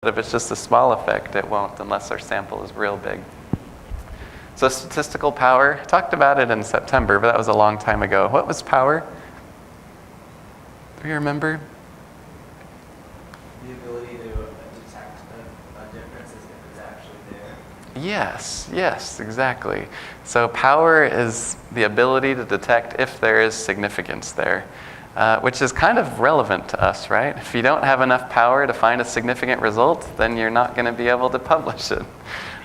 if it's just a small effect, it won't unless our sample is real big. So statistical power, I talked about it in September, but that was a long time ago. What was power? Do you remember? The ability to detect a difference if it's actually there. Yes, exactly. So power is the ability to detect if there is significance there, which is kind of relevant to us, right? If you don't have enough power to find a significant result, then you're not going to be able to publish it.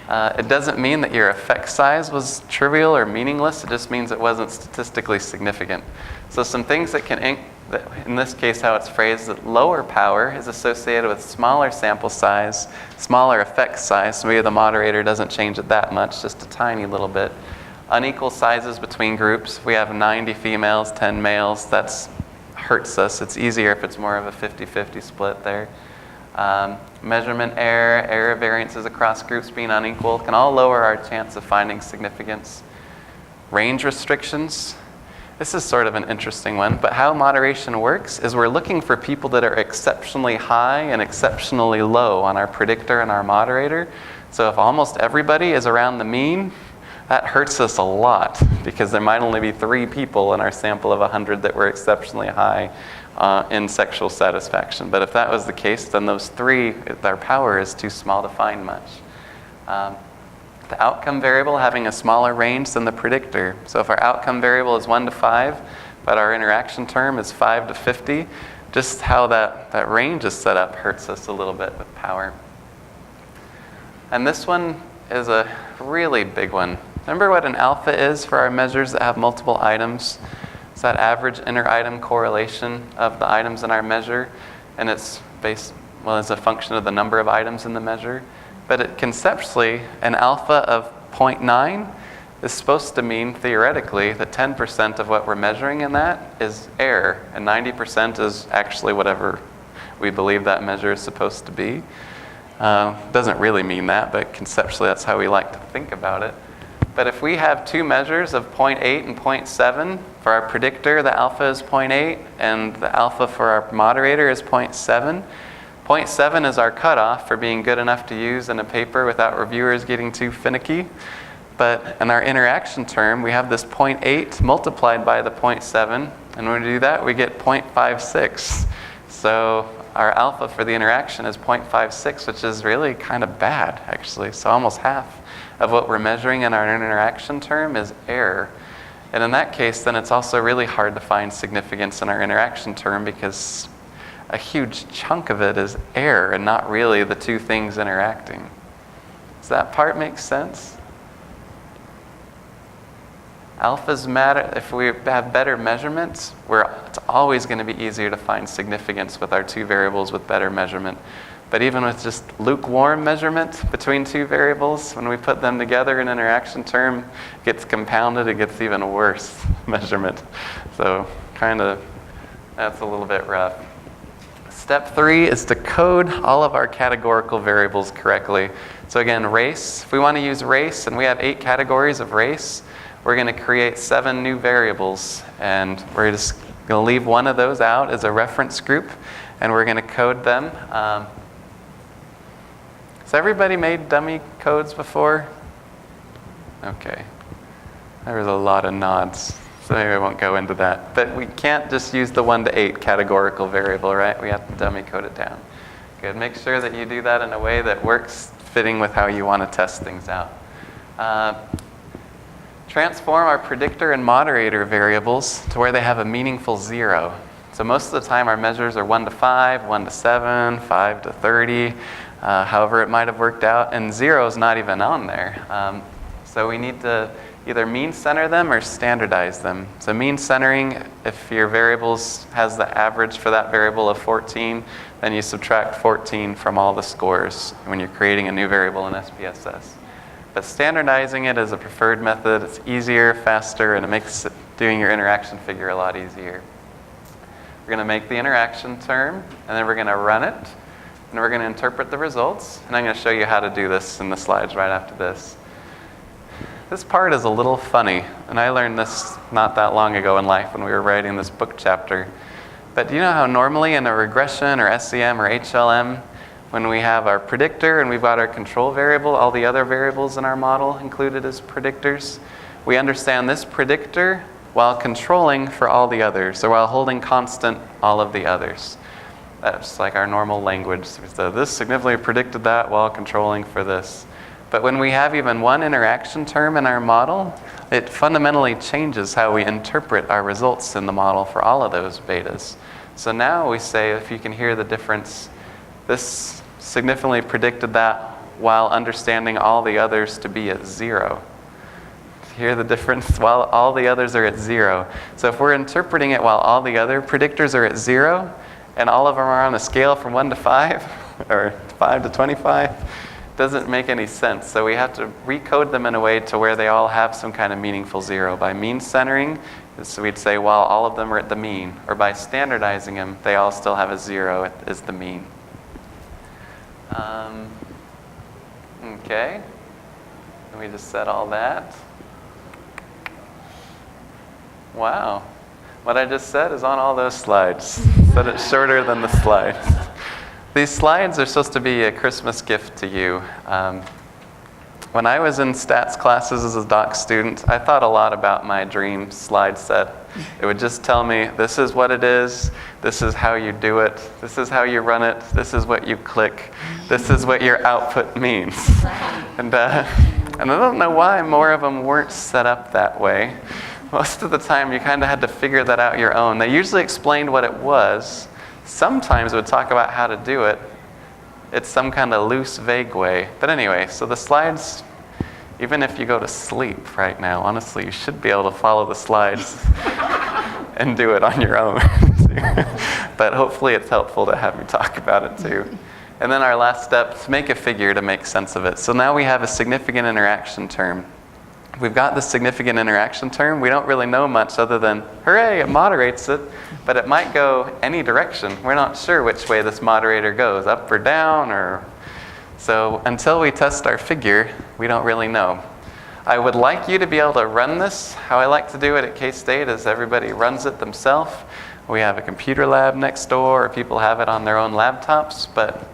It doesn't mean that your effect size was trivial or meaningless. It just means it wasn't statistically significant. So some things that can, in this case how it's phrased, that lower power is associated with smaller sample size, smaller effect size. So maybe the moderator doesn't change it that much, just a tiny little bit. Unequal sizes between groups. We have 90 females, 10 males. That hurts us. It's easier if it's more of a 50-50 split there. Measurement error variances across groups being unequal can all lower our chance of finding significance. Range restrictions. This is sort of an interesting one, but how moderation works is we're looking for people that are exceptionally high and exceptionally low on our predictor and our moderator. So if almost everybody is around the mean, that hurts us a lot because there might only be 3 people in our sample of 100 that were exceptionally high in sexual satisfaction. But if that was the case, then those 3, their power is too small to find much. The outcome variable having a smaller range than the predictor. So if our outcome variable is 1 to 5, but our interaction term is 5 to 50, just how that range is set up hurts us a little bit with power. And this one is a really big one. Remember what an alpha is for our measures that have multiple items? It's that average inter-item correlation of the items in our measure, and it's it's a function of the number of items in the measure. But conceptually, an alpha of 0.9 is supposed to mean, theoretically, that 10% of what we're measuring in that is error, and 90% is actually whatever we believe that measure is supposed to be. Doesn't really mean that, but conceptually that's how we like to think about it. But if we have 2 measures of 0.8 and 0.7, for our predictor the alpha is 0.8 and the alpha for our moderator is 0.7. 0.7 is our cutoff for being good enough to use in a paper without reviewers getting too finicky. But in our interaction term, we have this 0.8 multiplied by the 0.7, and when we do that, we get 0.56. So our alpha for the interaction is 0.56, which is really kind of bad, actually. So almost half of what we're measuring in our interaction term is error. And in that case, then it's also really hard to find significance in our interaction term because a huge chunk of it is error and not really the 2 things interacting. Does that part make sense? Alphas matter. If we have better measurements, it's always going to be easier to find significance with our 2 variables with better measurement. But even with just lukewarm measurement between 2 variables, when we put them together in interaction term, it gets compounded, it gets even worse measurement. So that's a little bit rough. Step 3 is to code all of our categorical variables correctly. So again, race. If we want to use race, and we have 8 categories of race, we're going to create 7 new variables. And we're just going to leave one of those out as a reference group, and we're going to code them. Has everybody made dummy codes before? Okay. There was a lot of nods. So maybe I won't go into that. But we can't just use the 1 to 8 categorical variable, right? We have to dummy code it down. Good. Make sure that you do that in a way that works fitting with how you want to test things out. Transform our predictor and moderator variables to where they have a meaningful 0. So most of the time our measures are 1 to 5, 1 to 7, 5 to 30, however it might have worked out, and 0 is not even on there. So we need to either mean center them or standardize them. So mean centering, if your variables has the average for that variable of 14, then you subtract 14 from all the scores when you're creating a new variable in SPSS. But standardizing it is a preferred method. It's easier, faster, and it makes doing your interaction figure a lot easier. We're going to make the interaction term, and then we're going to run it, and we're going to interpret the results. And I'm going to show you how to do this in the slides right after this. This part is a little funny, and I learned this not that long ago in life when we were writing this book chapter. But do you know how normally in a regression or SEM or HLM, when we have our predictor and we've got our control variable, all the other variables in our model included as predictors, we understand this predictor while controlling for all the others, or while holding constant all of the others. That's like our normal language. So this significantly predicted that while controlling for this. But when we have even one interaction term in our model, it fundamentally changes how we interpret our results in the model for all of those betas. So now we say, if you can hear the difference, this significantly predicted that while understanding all the others to be at 0. Hear the difference while all the others are at 0. So if we're interpreting it while all the other predictors are at 0, and all of them are on a scale from 1 to 5, or 5 to 25, doesn't make any sense. So we have to recode them in a way to where they all have some kind of meaningful 0. By mean centering, so we'd say, well, all of them are at the mean. Or by standardizing them, they all still have a 0 as the mean. Okay. And we just said all that. Wow. What I just said is on all those slides. Said it shorter than the slides. These slides are supposed to be a Christmas gift to you. When I was in stats classes as a doc student, I thought a lot about my dream slide set. It would just tell me, this is what it is, this is how you do it, this is how you run it, this is what you click, this is what your output means. And I don't know why more of them weren't set up that way. Most of the time you kind of had to figure that out your own. They usually explained what it was. Sometimes would talk about how to do it. It's some kind of loose, vague way. But anyway, so the slides, even if you go to sleep right now, honestly, you should be able to follow the slides and do it on your own. But hopefully it's helpful to have me talk about it too. And then our last step, to make a figure to make sense of it. So now we have a significant interaction term. We've got this significant interaction term. We don't really know much other than, hooray, it moderates it, but it might go any direction. We're not sure which way this moderator goes, up or down, or... So until we test our figure, we don't really know. I would like you to be able to run this. How I like to do it at K-State is everybody runs it themselves. We have a computer lab next door, or people have it on their own laptops, but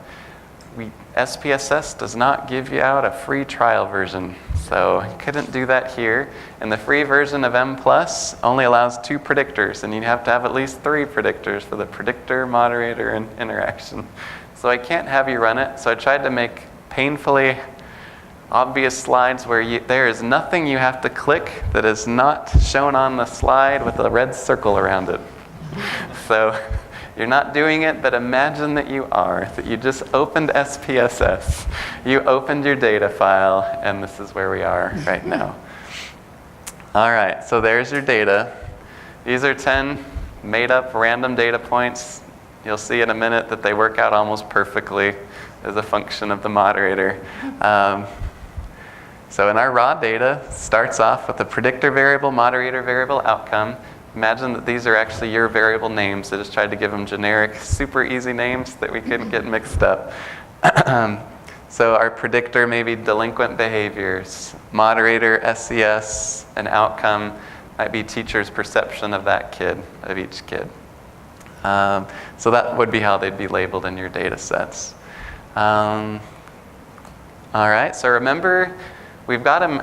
SPSS does not give you out a free trial version. So I couldn't do that here. And the free version of M+ only allows 2 predictors, and you have to have at least 3 predictors for the predictor, moderator, and interaction. So I can't have you run it. So I tried to make painfully obvious slides where there is nothing you have to click that is not shown on the slide with a red circle around it. So you're not doing it, but imagine that you are, that you just opened SPSS. You opened your data file, and this is where we are right now. All right, so there's your data. These are 10 made-up random data points. You'll see in a minute that they work out almost perfectly as a function of the moderator. So in our raw data, it starts off with a predictor variable, moderator variable, outcome. Imagine that these are actually your variable names. I just tried to give them generic, super easy names that we couldn't get mixed up. So our predictor may be delinquent behaviors. Moderator, SES, and outcome might be teacher's perception of that kid, of each kid. So that would be how they'd be labeled in your data sets. All right, so remember, we've got them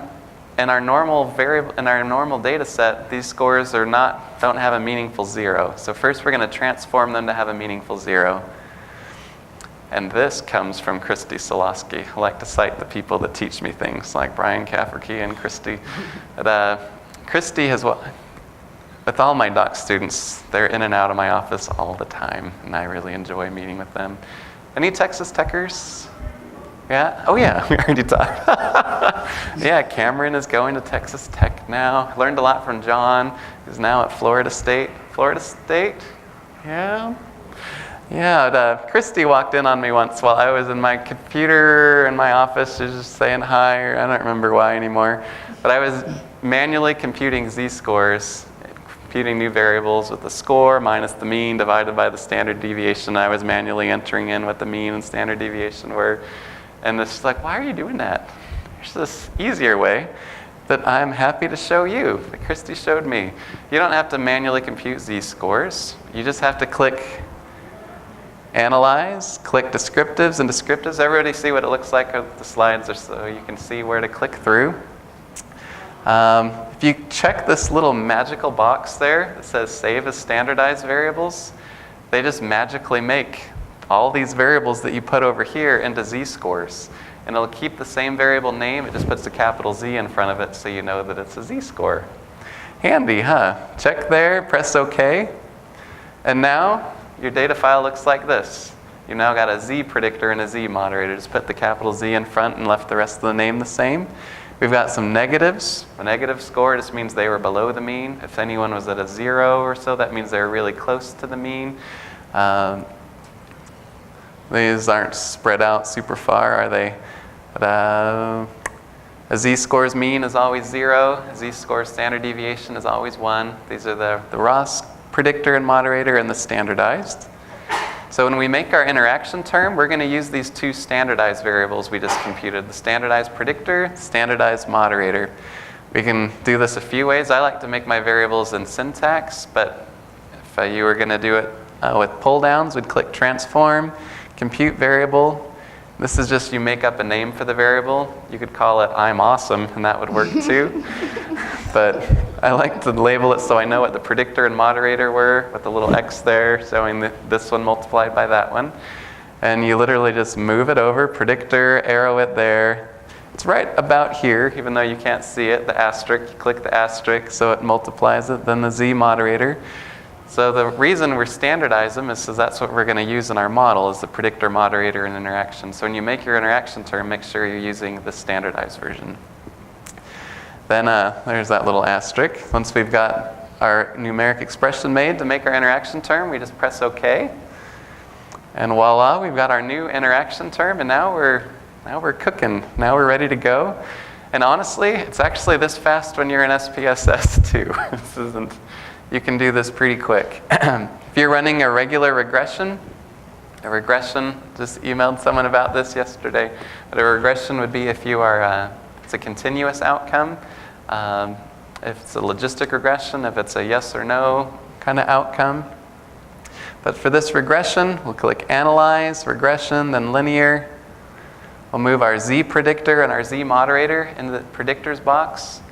in our normal variable, in our normal data set. These scores don't have a meaningful 0. So first we're going to transform them to have a meaningful 0. And this comes from Christy Solosky. I like to cite the people that teach me things, like Brian Cafferkey and Christy. But, Christy has, with all my doc students, they're in and out of my office all the time, and I really enjoy meeting with them. Any Texas Techers? Yeah? Oh yeah, we already talked. Yeah, Cameron is going to Texas Tech now. Learned a lot from John, who's now at Florida State. Florida State? Yeah? Yeah, Christy walked in on me once while I was in my computer in my office. She was just saying hi, or I don't remember why anymore. But I was manually computing z-scores, computing new variables with the score minus the mean divided by the standard deviation. I was manually entering in what the mean and standard deviation were. And it's like, why are you doing that? There's this easier way that I'm happy to show you, that Christy showed me. You don't have to manually compute z-scores. You just have to click Analyze, click descriptives, and descriptives, everybody see what it looks like on the slides, so you can see where to click through. If you check this little magical box there that says save as standardized variables, they just magically make all these variables that you put over here into z-scores. And it'll keep the same variable name, it just puts a capital Z in front of it so you know that it's a z-score. Handy, huh? Check there, press OK. And now your data file looks like this. You've now got a Z predictor and a Z moderator. Just put the capital Z in front and left the rest of the name the same. We've got some negatives. A negative score just means they were below the mean. If anyone was at a 0 or so, that means they were really close to the mean. These aren't spread out super far, are they? But, a z-score's mean is always 0. A z-score's standard deviation is always 1. These are the raw predictor and moderator and the standardized. So when we make our interaction term, we're going to use these two standardized variables we just computed. The standardized predictor, standardized moderator. We can do this a few ways. I like to make my variables in syntax, but if you were going to do it with pull downs, we'd click transform, compute variable. This is just you make up a name for the variable. You could call it I'm awesome, and that would work too. But I like to label it so I know what the predictor and moderator were, with the little X there showing this one multiplied by that one. And you literally just move it over, predictor, arrow it there. It's right about here, even though you can't see it, the asterisk. You click the asterisk so it multiplies it, then the Z moderator. So the reason we standardize them is because that's what we're going to use in our model, is the predictor, moderator, and interaction. So when you make your interaction term, make sure you're using the standardized version. Then there's that little asterisk. Once we've got our numeric expression made to make our interaction term, we just press OK. And voila, we've got our new interaction term, and now we're cooking. Now we're ready to go. And honestly, it's actually this fast when you're in SPSS too. This isn't. You can do this pretty quick. If you're running a regular regression, just emailed someone about this yesterday, but a regression would be if you are, it's a continuous outcome. If it's a logistic regression, if it's a yes or no kind of outcome. But for this regression, we'll click Analyze, Regression, then Linear. We'll move our Z predictor and our Z moderator into the predictors box.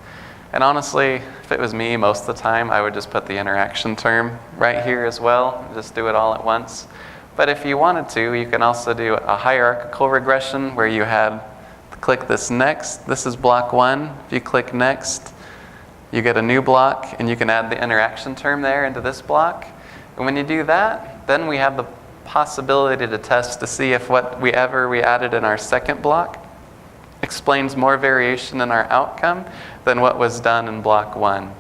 And honestly, if it was me, most of the time, I would just put the interaction term right here as well, just do it all at once. But if you wanted to, you can also do a hierarchical regression where you had click this next. This is block 1. If you click next, you get a new block, and you can add the interaction term there into this block. And when you do that, then we have the possibility to test to see if what we added in our second block explains more variation in our outcome than what was done in block 1.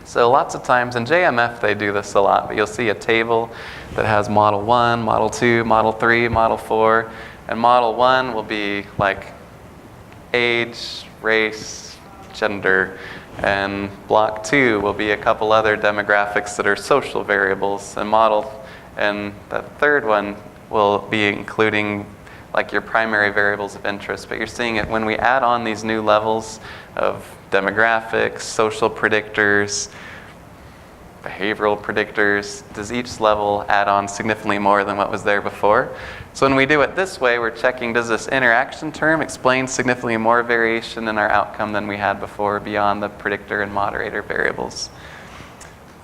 So lots of times, in JMF they do this a lot, but you'll see a table that has model 1, model 2, model 3, model 4, and model 1 will be like age, race, gender, and block 2 will be a couple other demographics that are social variables, and the third one will be including like your primary variables of interest. But you're seeing it when we add on these new levels of demographics, social predictors, behavioral predictors, does each level add on significantly more than what was there before? So when we do it this way, we're checking, does this interaction term explain significantly more variation in our outcome than we had before beyond the predictor and moderator variables?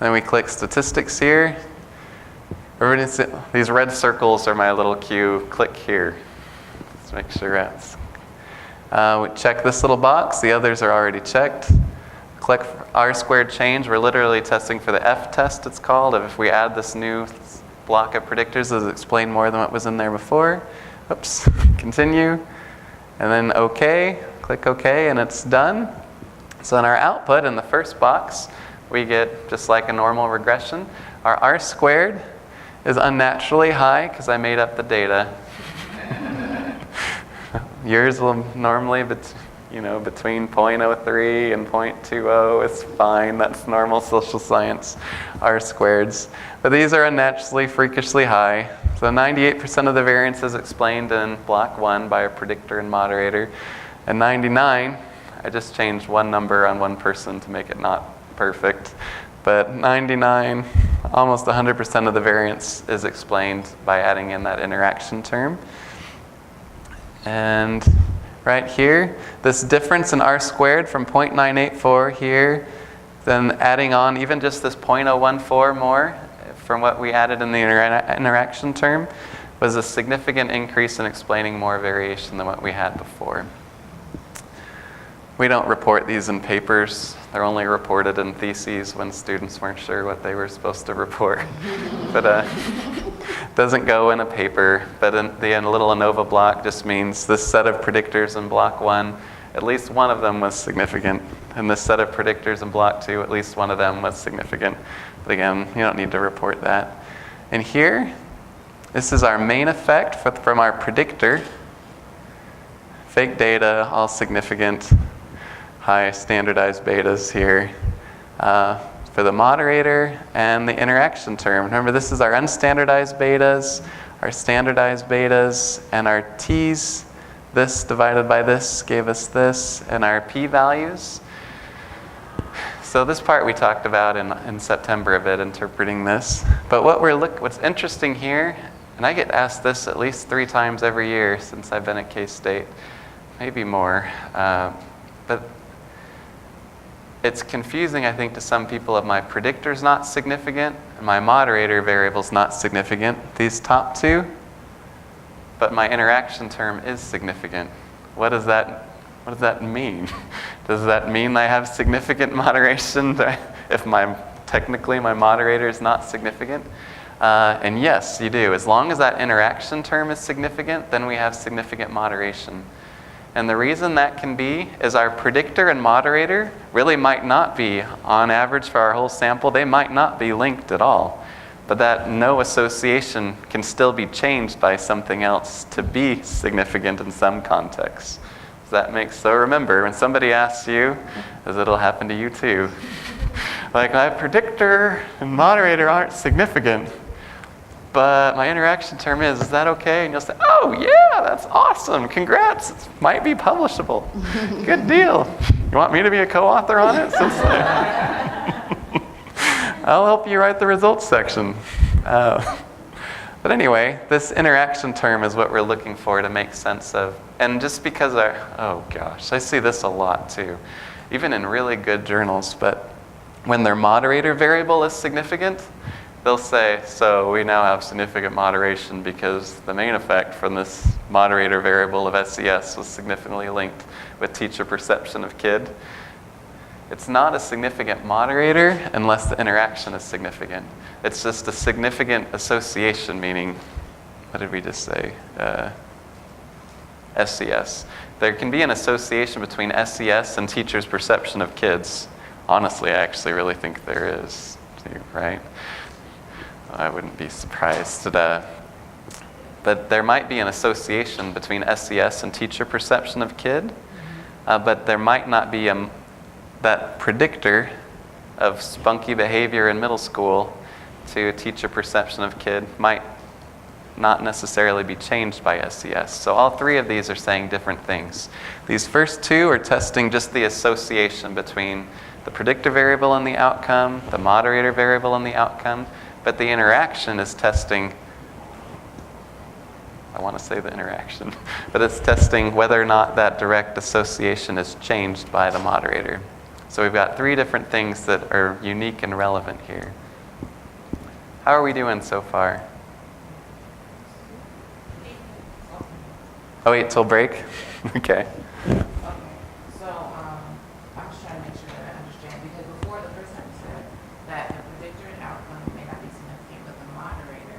Then we click statistics here. These red circles are my little cue, click here. Let's make sure that's. We check this little box, the others are already checked. Click R-squared change, we're literally testing for the F test, it's called, of if we add this new block of predictors, does it explain more than what was in there before? Oops, continue, and then OK, click OK, and it's done. So in our output, in the first box, we get, just like a normal regression, our R-squared is unnaturally high because I made up the data. Yours will normally between 0.03 and 0.20 is fine. That's normal social science R-squareds. But these are unnaturally, freakishly high. So 98% of the variance is explained in block 1 by a predictor and moderator. And 99, I just changed one number on one person to make it not perfect. But 99 almost 100% of the variance is explained by adding in that interaction term. And right here, this difference in r squared from 0.984 here, then adding on even just this 0.014 more from what we added in the interaction term was a significant increase in explaining more variation than what we had before. We don't report these in papers. They're only reported in theses when students weren't sure what they were supposed to report. But doesn't go in a paper. But in the little ANOVA block just means this set of predictors in block 1, at least one of them was significant. And this set of predictors in block 2, at least one of them was significant. But again, you don't need to report that. And here, this is our main effect from our predictor. Fake data, all significant. High standardized betas here for the moderator and the interaction term. Remember, this is our unstandardized betas, our standardized betas, and our t's. This divided by this gave us this, and our p-values. So this part we talked about in September a bit, interpreting this. But what's interesting here, and I get asked this at least 3 times every year since I've been at K-State, maybe more, but it's confusing, I think, to some people if my predictor's not significant and my moderator variable's not significant, these top 2, but my interaction term is significant. What does that mean? Does that mean I have significant moderation if technically my moderator is not significant? And yes, you do. As long as that interaction term is significant, then we have significant moderation. And the reason that can be is our predictor and moderator really might not be, on average for our whole sample, they might not be linked at all. But that no association can still be changed by something else to be significant in some contexts. So remember, when somebody asks you, as it'll happen to you too, like my predictor and moderator aren't significant, but my interaction term is that okay? And you'll say, oh yeah, that's awesome, congrats, it might be publishable. Good deal. You want me to be a co-author on it? I'll help you write the results section. But anyway, this interaction term is what we're looking for to make sense of. And just because oh gosh, I see this a lot too, even in really good journals, but when their moderator variable is significant, they'll say, so we now have significant moderation because the main effect from this moderator variable of SES was significantly linked with teacher perception of kid. It's not a significant moderator unless the interaction is significant. It's just a significant association, meaning, what did we just say? SES. There can be an association between SES and teacher's perception of kids. Honestly, I actually really think there is, right? I wouldn't be surprised. But there might be an association between SES and teacher perception of kid, but there might not be that predictor of spunky behavior in middle school to teacher perception of kid might not necessarily be changed by SES. So all 3 of these are saying different things. These first 2 are testing just the association between the predictor variable and the outcome, the moderator variable and the outcome, but the interaction is testing, I want to say the interaction, but it's testing whether or not that direct association is changed by the moderator. So we've got 3 different things that are unique and relevant here. How are we doing so far? Oh, 8 till break? Okay. So, I'm just trying to make sure that I understand, because before the first time you said that the predictor and outcome may not be significant, but the moderator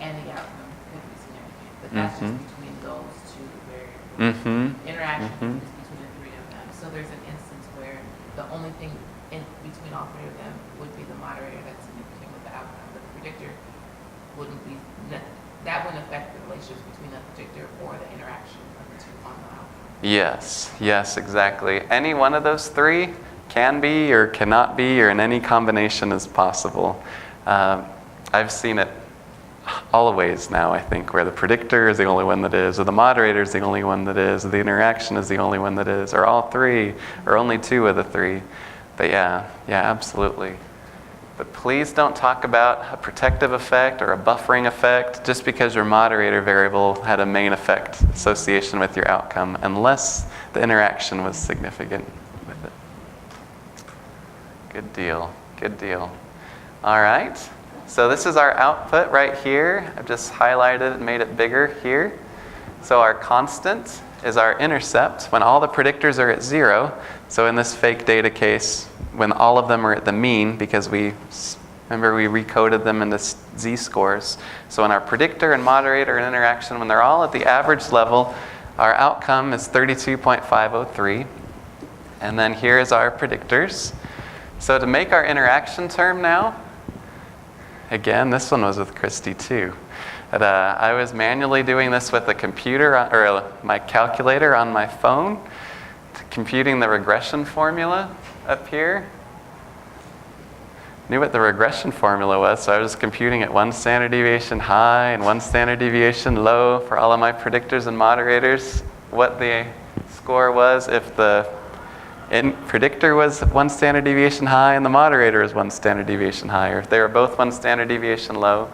and the outcome could be significant. But that's just between those 2 variables. Interaction is between the 3 of them. So there's an instance where the only thing in between all 3 of them would be the moderator that's significant with the outcome, but the predictor wouldn't be, that wouldn't affect the relationships between the predictor or the interaction of the 2 on the outcome. Yes, exactly. Any one of those 3 can be or cannot be, or in any combination is possible. I've seen it always now, I think, where the predictor is the only one that is, or the moderator is the only one that is, or the interaction is the only one that is, or all 3, or only 2 of the 3. But yeah, absolutely. But please don't talk about a protective effect or a buffering effect just because your moderator variable had a main effect association with your outcome, unless the interaction was significant with it. Good deal, good deal. All right, so this is our output right here. I've just highlighted it and made it bigger here. So our constant is our intercept when all the predictors are at 0. So in this fake data case, when all of them are at the mean, because remember we recoded them into z-scores. So when our predictor and moderator and interaction, when they're all at the average level, our outcome is 32.503. And then here is our predictors. So to make our interaction term now, again, this one was with Christy too. But, I was manually doing this with a computer, or my calculator on my phone, computing the regression formula up here. Knew what the regression formula was, so I was computing at 1 standard deviation high and 1 standard deviation low for all of my predictors and moderators, what the score was if the predictor was 1 standard deviation high and the moderator is 1 standard deviation high, or if they were both 1 standard deviation low.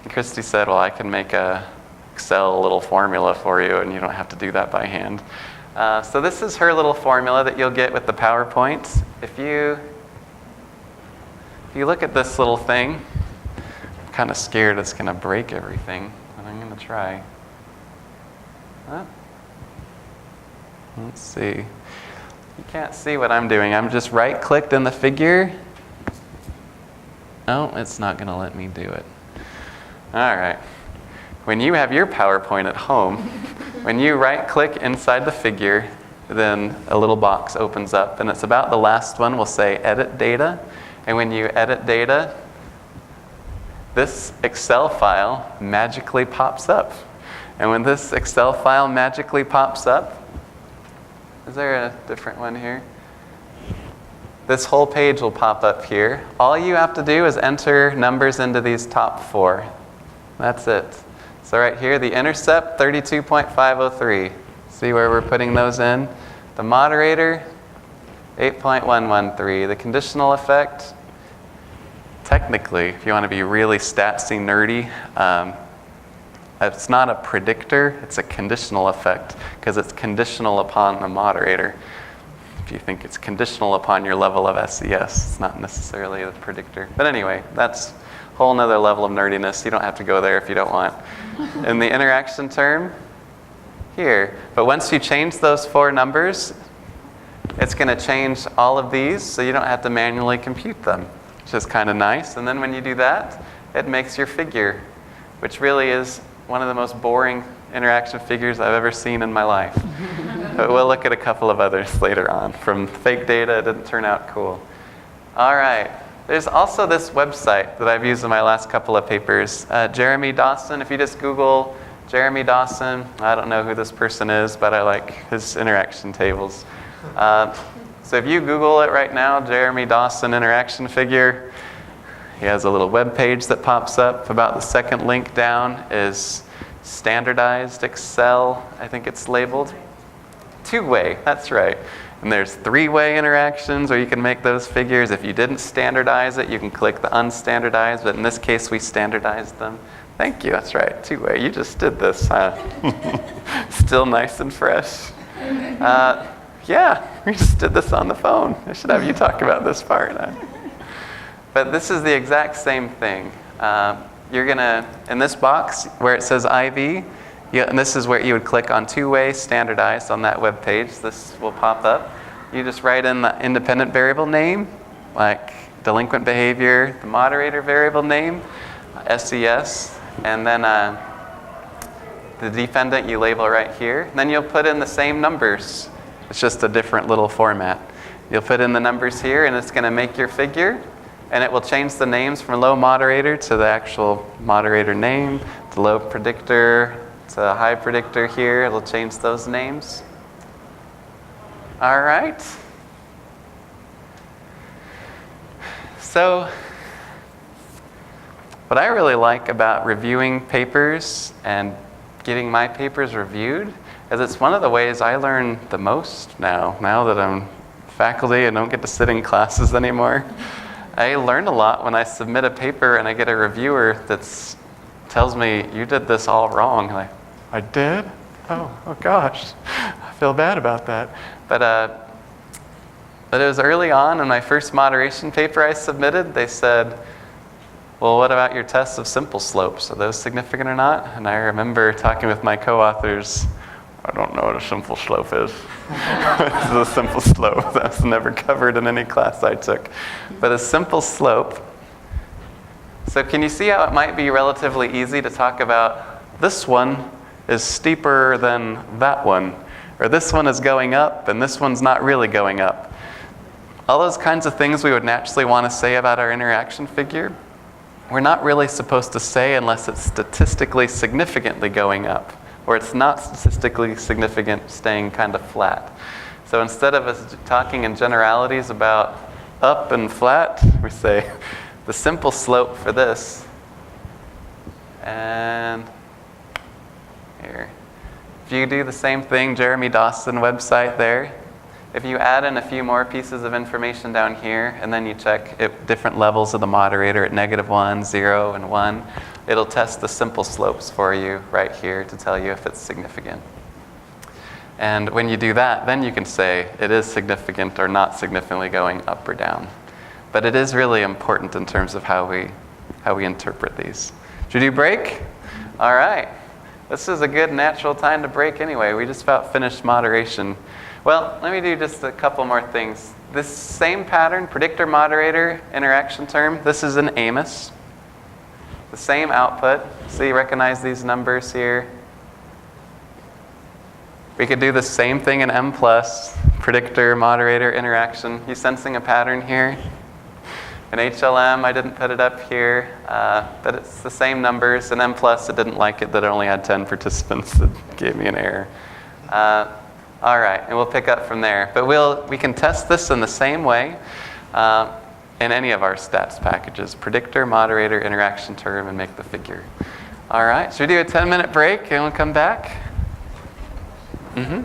And Christy said, well, I can make a Excel little formula for you and you don't have to do that by hand. So this is her little formula that you'll get with the PowerPoint. If you look at this little thing, I'm kind of scared it's going to break everything, but I'm going to try. Let's see. You can't see what I'm doing. I'm just right-clicked in the figure. Oh, it's not going to let me do it. All right. When you have your PowerPoint at home, when you right-click inside the figure, then a little box opens up, and it's about the last one. We'll say Edit Data. And when you edit data, this Excel file magically pops up. And when this Excel file magically pops up, is there a different one here? This whole page will pop up here. All you have to do is enter numbers into these top 4. That's it. So right here, the intercept, 32.503. See where we're putting those in? The moderator, 8.113. The conditional effect, technically, if you want to be really statsy nerdy, it's not a predictor, it's a conditional effect, because it's conditional upon the moderator. If you think it's conditional upon your level of SES, it's not necessarily the predictor. But anyway, that's a whole nother level of nerdiness. You don't have to go there if you don't want. In the interaction term, here. But once you change those 4 numbers, it's going to change all of these, so you don't have to manually compute them, which is kind of nice. And then when you do that, it makes your figure, which really is one of the most boring interaction figures I've ever seen in my life. But we'll look at a couple of others later on. From fake data, it didn't turn out cool. All right. There's also this website that I've used in my last couple of papers. Jeremy Dawson, if you just Google Jeremy Dawson, I don't know who this person is, but I like his interaction tables. So if you Google it right now, Jeremy Dawson interaction figure, he has a little web page that pops up. About the second link down is standardized Excel, I think it's labeled. 2-way, that's right. And there's 3-way interactions where you can make those figures. If you didn't standardize it, you can click the unstandardized, but in this case we standardized them. Thank you, that's right, 2-way. You just did this, huh? Still nice and fresh. Yeah, we just did this on the phone. I should have you talk about this part. But this is the exact same thing. You're gonna, in this box where it says IV, and this is where you would click on 2-way standardized on that web page. This will pop up. You just write in the independent variable name, like delinquent behavior, the moderator variable name, SES, and then the defendant you label right here. And then you'll put in the same numbers. It's just a different little format. You'll put in the numbers here, and it's going to make your figure, and it will change the names from low moderator to the actual moderator name, the low predictor to high predictor here. It'll change those names. All right. So what I really like about reviewing papers and getting my papers reviewed is it's one of the ways I learn the most now that I'm faculty and don't get to sit in classes anymore. I learn a lot when I submit a paper and I get a reviewer that tells me, you did this all wrong. And I did? Oh gosh, I feel bad about that. But it was early on in my first moderation paper I submitted. They said, well, what about your tests of simple slopes? Are those significant or not? And I remember talking with my co-authors, I don't know what a simple slope is. This is a simple slope. That's never covered in any class I took. But a simple slope. So can you see how it might be relatively easy to talk about this one is steeper than that one, or this one is going up and this one's not really going up? All those kinds of things we would naturally want to say about our interaction figure, we're not really supposed to say unless it's statistically significantly going up, or it's not statistically significant staying kind of flat. So instead of us talking in generalities about up and flat, we say the simple slope for this, and here. If you do the same thing, Jeremy Dawson website there, if you add in a few more pieces of information down here, and then you check at different levels of the moderator at -1, 0, and 1, it'll test the simple slopes for you right here to tell you if it's significant. And when you do that, then you can say it is significant or not significantly going up or down. But it is really important in terms of how we interpret these. Should we do break? All right. This is a good natural time to break anyway. We just about finished moderation. Well, let me do just a couple more things. This same pattern, predictor-moderator interaction term, this is an Amos. The same output. So you recognize these numbers here. We could do the same thing in M+, predictor-moderator interaction. You sensing a pattern here? In HLM, I didn't put it up here, but it's the same numbers. In M+, it didn't like it that it only had 10 participants. It gave me an error. All right, and we'll pick up from there. But we can test this in the same way in any of our stats packages. Predictor, moderator, interaction term, and make the figure. All right, should we do a 10-minute break and we'll come back? Mm-hmm.